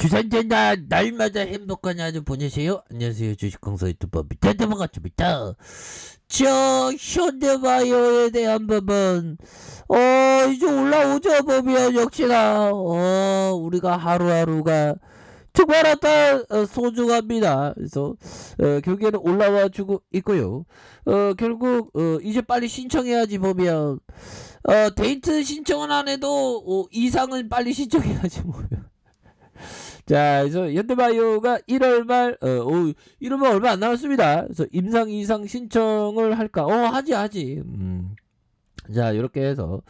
주산전자 날마다 행복한 하루 보내세요. 안녕하세요. 주식공사 유튜버 밑에도 반갑습니다. 저 현대바이오에 대한 부분 이제 올라오죠. 보면 역시나 우리가 하루하루가 정말 어떤 소중합니다. 그래서 결국에는 올라와 주고 있고요. 결국 이제 빨리 신청해야지. 보면 데이트 신청은 안 해도 이상을 빨리 신청해야지. 보면 자, 그래서 현대바이오가 1월 말, 1월 말 얼마 안 남았습니다. 그래서 임상 이상 신청을 할까? 하지. 자, 이렇게 해서.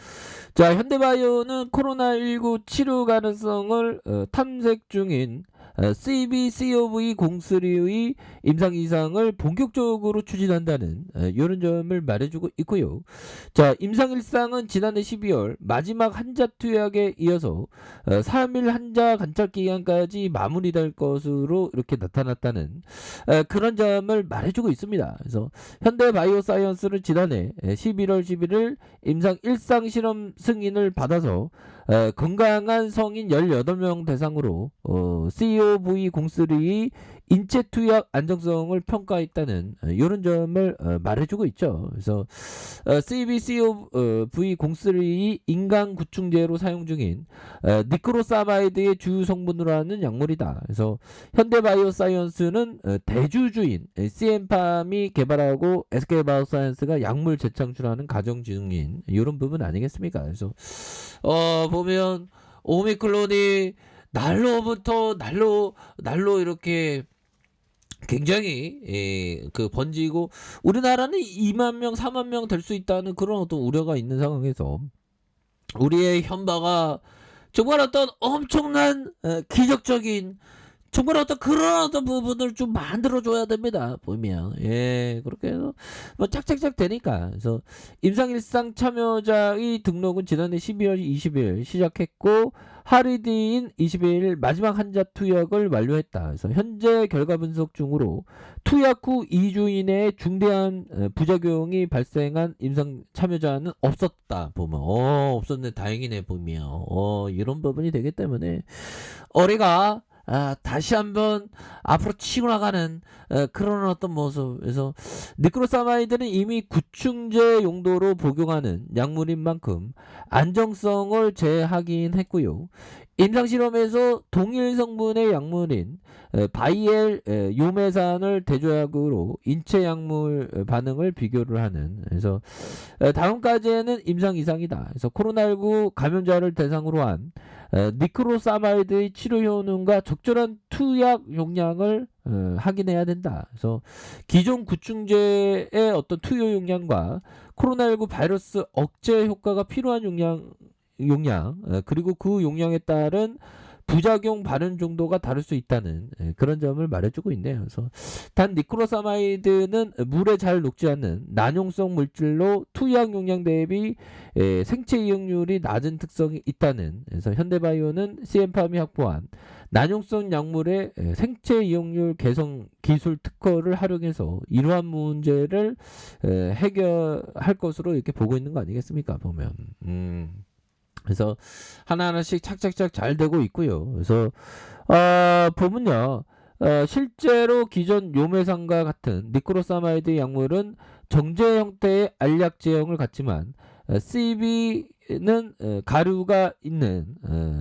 자, 현대바이오는 코로나19 치료 가능성을 탐색 중인 CBCOV03의 임상 이상을 본격적으로 추진한다는 이런 점을 말해주고 있고요. 자, 임상 일상은 지난해 12월 마지막 한자 투약에 이어서 3일 한자 관찰 기간까지 마무리될 것으로 이렇게 나타났다는 그런 점을 말해주고 있습니다. 그래서 현대바이오사이언스는 지난해 11월 11일 임상 일상 실험 승인을 받아서 건강한 성인 18명 대상으로 COV03의 인체 투약 안정성을 평가했다는 이런 점을 말해주고 있죠. 그래서 CBCOV03의 인간 구충제로 사용 중인 니크로사마이드의 주요 성분으로 하는 약물이다. 그래서 현대바이오사이언스는 대주주인 CM팜이 개발하고 SK바이오사이언스가 약물 재창출하는 과정 중인 이런 부분 아니겠습니까? 그래서 보면 오미크론이 날로부터 날로 이렇게 굉장히 그 번지고 우리나라는 2만 명, 4만 명 될 수 있다는 그런 어떤 우려가 있는 상황에서 우리의 현바가 정말 어떤 엄청난 기적적인 정말 어떤 그런 어떤 부분을 좀 만들어줘야 됩니다. 보면 그렇게 해서 뭐 짝짝짝 되니까. 그래서 임상일상 참여자의 등록은 지난해 12월 20일 시작했고 하리디인 22일 마지막 한자 투약을 완료했다. 그래서 현재 결과 분석 중으로 투약 후 2주 이내에 중대한 부작용이 발생한 임상 참여자는 없었다. 보면 없었네. 다행이네. 보면 이런 부분이 되기 때문에 우리가 다시 한번 앞으로 치고 나가는 그런 어떤 모습에서 니크로사마이드는 이미 구충제 용도로 복용하는 약물인 만큼 안정성을 제하긴 했고요. 임상실험에서 동일 성분의 약물인 바이엘 요메산을 대조약으로 인체 약물 반응을 비교를 하는. 그래서 다음까지는 임상 이상이다. 그래서 코로나19 감염자를 대상으로 한 니크로사마이드의 치료 효능과 적절한 투약 용량을 확인해야 된다. 그래서 기존 구충제의 어떤 투여 용량과 코로나19 바이러스 억제 효과가 필요한 용량 그리고 그 용량에 따른 부작용 발현 정도가 다를 수 있다는 그런 점을 말해주고 있네요. 그래서 단 니크로사마이드는 물에 잘 녹지 않는 난용성 물질로 투약 용량 대비 생체 이용률이 낮은 특성이 있다는. 그래서 현대바이오는 CM팜이 확보한 난용성 약물의 생체 이용률 개선 기술 특허를 활용해서 이러한 문제를 해결할 것으로 이렇게 보고 있는 거 아니겠습니까? 보면. 그래서 하나하나씩 착착착 잘 되고 있고요. 그래서 보면요. 실제로 기존 요메산과 같은 니크로사마이드 약물은 정제 형태의 알약 제형을 갖지만 CB는 가루가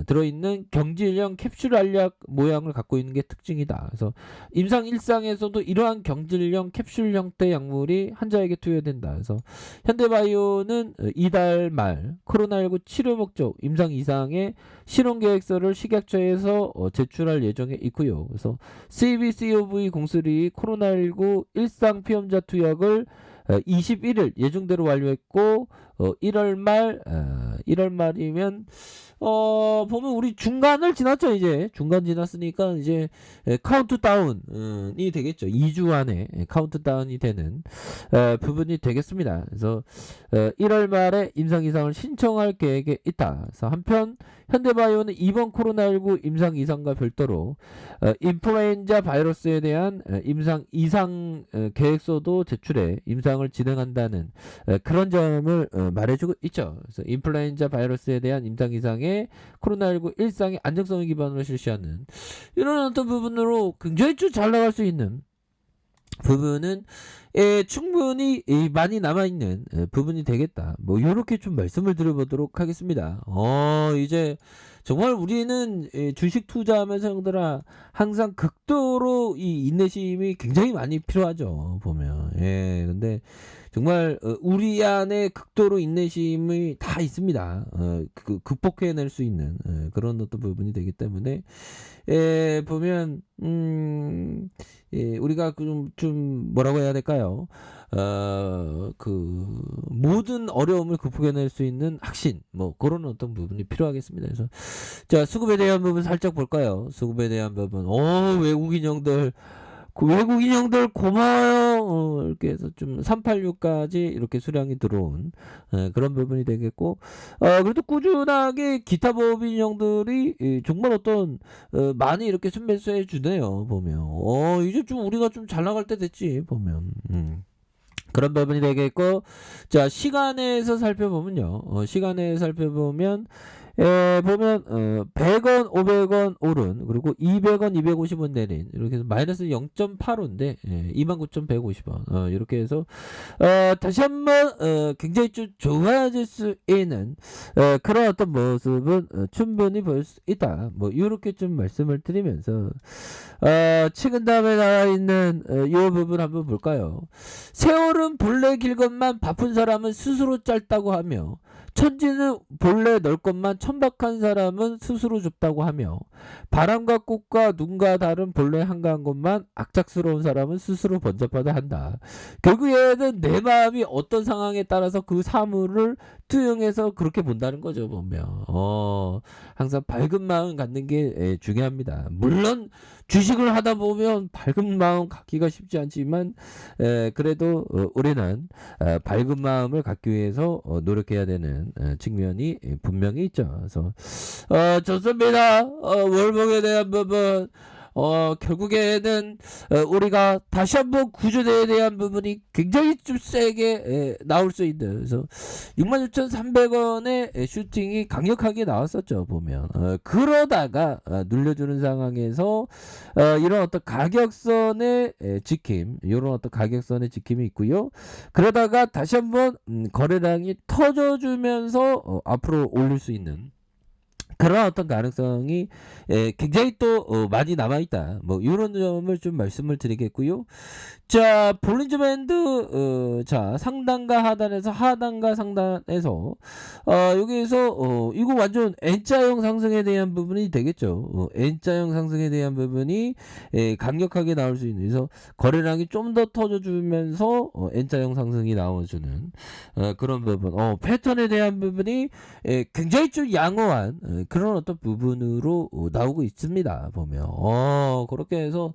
들어있는 경질형 캡슐 알약 모양을 갖고 있는 게 특징이다. 그래서 임상 일상에서도 이러한 경질형 캡슐 형태 약물이 환자에게 투여된다. 그래서 현대바이오는 이달 말 코로나19 치료 목적 임상 이상의 실험 계획서를 식약처에서 제출할 예정에 있고요. 그래서 CBCOV03 코로나19 일상 피험자 투약을 21일 예정대로 완료했고 1월 말이면 보면 우리 중간을 지났죠. 이제 중간 지났으니까 이제 카운트다운이 되겠죠. 2주 안에 카운트다운이 되는 부분이 되겠습니다. 그래서 1월 말에 임상 이상을 신청할 계획에 있다. 그래서 한편 현대바이오는 이번 코로나19 임상 이상과 별도로 인플루엔자 바이러스에 대한 임상 이상 계획서도 제출해 임상을 진행한다는 그런 점을 말해주고 있죠. 그래서 인플루엔자 바이러스에 대한 임상 이상의 코로나19 일상의 안정성을 기반으로 실시하는 이런 어떤 부분으로 굉장히 좀 잘 나갈 수 있는 부분은 충분히 많이 남아있는 부분이 되겠다. 뭐 요렇게 좀 말씀을 드려보도록 하겠습니다. 이제 정말 우리는 주식 투자하면서 형들아 항상 극도로 이 인내심이 굉장히 많이 필요하죠. 보면 근데 정말 우리 안에 극도로 인내심이 다 있습니다. 극복해낼 수 있는 그런 어떤 부분이 되기 때문에 보면 우리가 좀 뭐라고 해야 될까요? 그 모든 어려움을 극복해낼 수 있는 확신 뭐 그런 어떤 부분이 필요하겠습니다. 그래서 자 수급에 대한 부분 살짝 볼까요? 수급에 대한 부분 외국인 형들 고마워요. 이렇게 해서 좀 386까지 이렇게 수량이 들어온 그런 부분이 되겠고 그래도 꾸준하게 기타 법인 형들이 정말 어떤 많이 이렇게 순매수해 주네요. 보면 이제 좀 우리가 좀 잘 나갈 때 됐지 보면 그런 부분이 되겠고 자 시간에서 살펴보면요. 시간에 살펴보면 보면 100원 500원 오른 그리고 200원 250원 내린 이렇게 해서 마이너스 0.85인데 29,150원 이렇게 해서 다시 한번 굉장히 좀 좋아질 수 있는 그런 어떤 모습은 충분히 볼 수 있다. 뭐 이렇게 좀 말씀을 드리면서 치근 다음에 나와 있는 이 부분 한번 볼까요? 세월은 본래 길것만 바쁜 사람은 스스로 짧다고 하며 천지는 본래 넓것만 천박한 사람은 스스로 좁다고 하며 바람과 꽃과 눈과 달은 본래 한가한 것만 악착스러운 사람은 스스로 번잡하다 한다. 결국에는 내 마음이 어떤 상황에 따라서 그 사물을 투영해서 그렇게 본다는 거죠. 보면 항상 밝은 마음 갖는 게 중요합니다. 물론 주식을 하다 보면 밝은 마음 갖기가 쉽지 않지만 그래도 우리는 밝은 마음을 갖기 위해서 노력해야 되는 측면이 분명히 있죠. 그래서 좋습니다. 월봉에 대한 부분 결국에는 우리가 다시 한번 구조대에 대한 부분이 굉장히 좀 세게 나올 수 있는 그래서 66,300원의 슈팅이 강력하게 나왔었죠. 보면 그러다가 눌려주는 상황에서 이런 어떤 가격선의 지킴 이런 어떤 가격선의 지킴이 있고요. 그러다가 다시 한번 거래량이 터져주면서 앞으로 올릴 수 있는 그런 어떤 가능성이 굉장히 또 많이 남아있다. 뭐 이런 점을 좀 말씀을 드리겠고요. 자 볼린저 밴드 자 상단과 하단에서 하단과 상단에서 여기에서 이거 완전 N자형 상승에 대한 부분이 되겠죠. N자형 상승에 대한 부분이 강력하게 나올 수 있는 그래서 거래량이 좀 더 터져주면서 N자형 상승이 나와주는 그런 부분 패턴에 대한 부분이 굉장히 좀 양호한 그런 어떤 부분으로 나오고 있습니다. 보면 그렇게 해서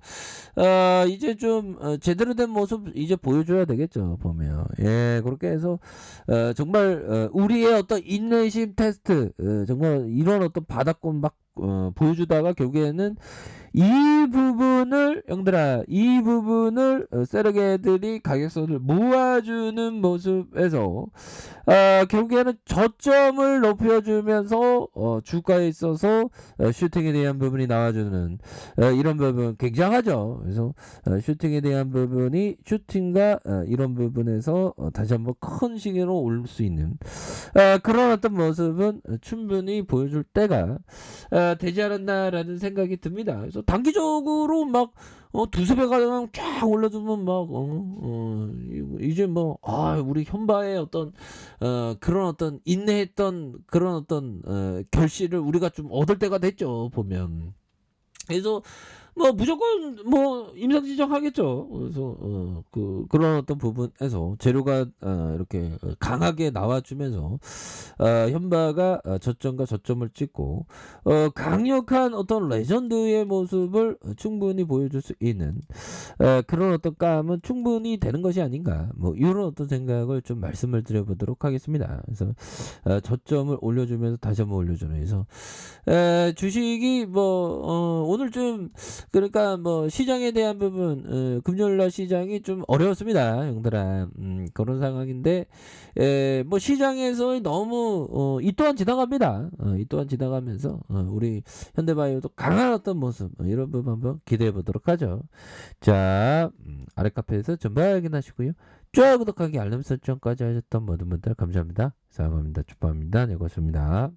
이제 좀 제대로 된 모습 이제 보여줘야 되겠죠. 보면 그렇게 해서 정말 우리의 어떤 인내심 테스트 정말 이런 어떤 바닥권 막 보여주다가 결국에는 이 부분을 형들아 이 부분을 세력애들이 가격선을 모아주는 모습에서 결국에는 저점을 높여주면서 주가에 있어서 슈팅에 대한 부분이 나와주는 이런 부분 굉장하죠. 그래서 슈팅에 대한 부분이 슈팅과 이런 부분에서 다시 한번 큰 시기로 올 수 있는 그런 어떤 모습은 충분히 보여줄 때가 되지 않았나라는 생각이 듭니다. 그래서 단기적으로 막 두세 배 가량 쫙 올려주면 막 이제 뭐 우리 현바의 어떤 그런 어떤 인내했던 그런 어떤 결실을 우리가 좀 얻을 때가 됐죠. 보면 그래서 뭐 무조건 뭐 임상지정 하겠죠. 그래서 그런 어떤 부분에서 재료가 이렇게 강하게 나와주면서 현바가 저점과 저점을 찍고 강력한 어떤 레전드의 모습을 충분히 보여줄 수 있는 그런 어떤 감은 충분히 되는 것이 아닌가 뭐 이런 어떤 생각을 좀 말씀을 드려보도록 하겠습니다. 그래서 저점을 올려주면서 다시 한번 올려주는 그래서 주식이 뭐 오늘 좀 그러니까 뭐 시장에 대한 부분 금요일날 시장이 좀 어려웠습니다, 형들아. 그런 상황인데 뭐 시장에서 너무 이 또한 지나갑니다. 이 또한 지나가면서 우리 현대바이오도 강한 어떤 모습 이런 부분 한번 기대해 보도록 하죠. 자, 아래 카페에서 전부 확인하시고요. 좋아요, 구독하기, 알림 설정까지 하셨던 모든 분들 감사합니다. 사랑합니다. 축복합니다. 네, 고맙습니다.